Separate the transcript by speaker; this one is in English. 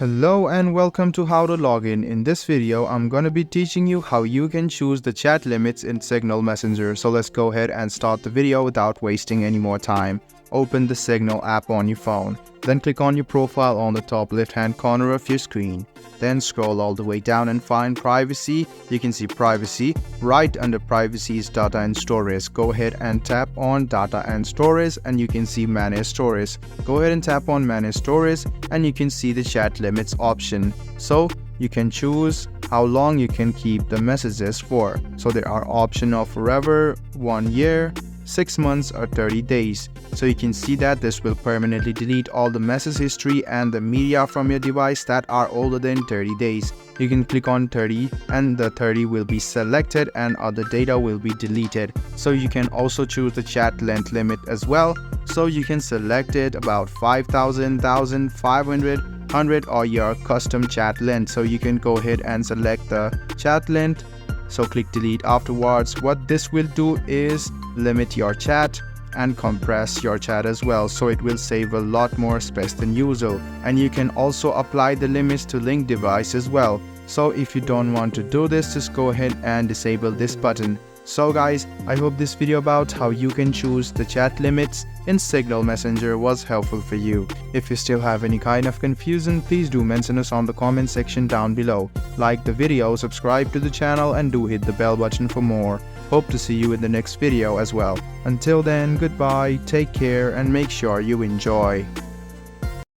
Speaker 1: Hello and welcome to How to Login. In this video, I'm going to be teaching you how you can choose the chat limits in Signal Messenger. So let's go ahead and start the video without wasting any more time. Open the Signal app on your phone. Then click on your profile on the top left-hand corner of your screen. Then scroll all the way down and find Privacy. You can see Privacy. Right under Privacy is Data and Storage. Go ahead and tap on Data and Storage and you can see Manage Storage. Go ahead and tap on Manage Storage and you can see the chat limits option. So you can choose how long you can keep the messages for. So there are options of forever, 1 year, 6 months or 30 days. So you can see that this will permanently delete all the message history and the media from your device that are older than 30 days. You can click on 30 and the 30 will be selected and other data will be deleted. So you can also choose the chat length limit as well. So you can select it about 5,000, 1,500, 100 or your custom chat length. So you can go ahead and select the chat length. So click delete afterwards. What this will do is limit your chat and compress your chat as well, so it will save a lot more space than usual. And you can also apply the limits to link device as well. So if you don't want to do this, just go ahead and disable this button. So guys, I hope this video about how you can choose the chat limits in Signal Messenger was helpful for you. If you still have any kind of confusion, please do mention us on the comment section down below. Like the video, subscribe to the channel and do hit the bell button for more. Hope to see you in the next video as well. Until then, goodbye, take care and make sure you enjoy.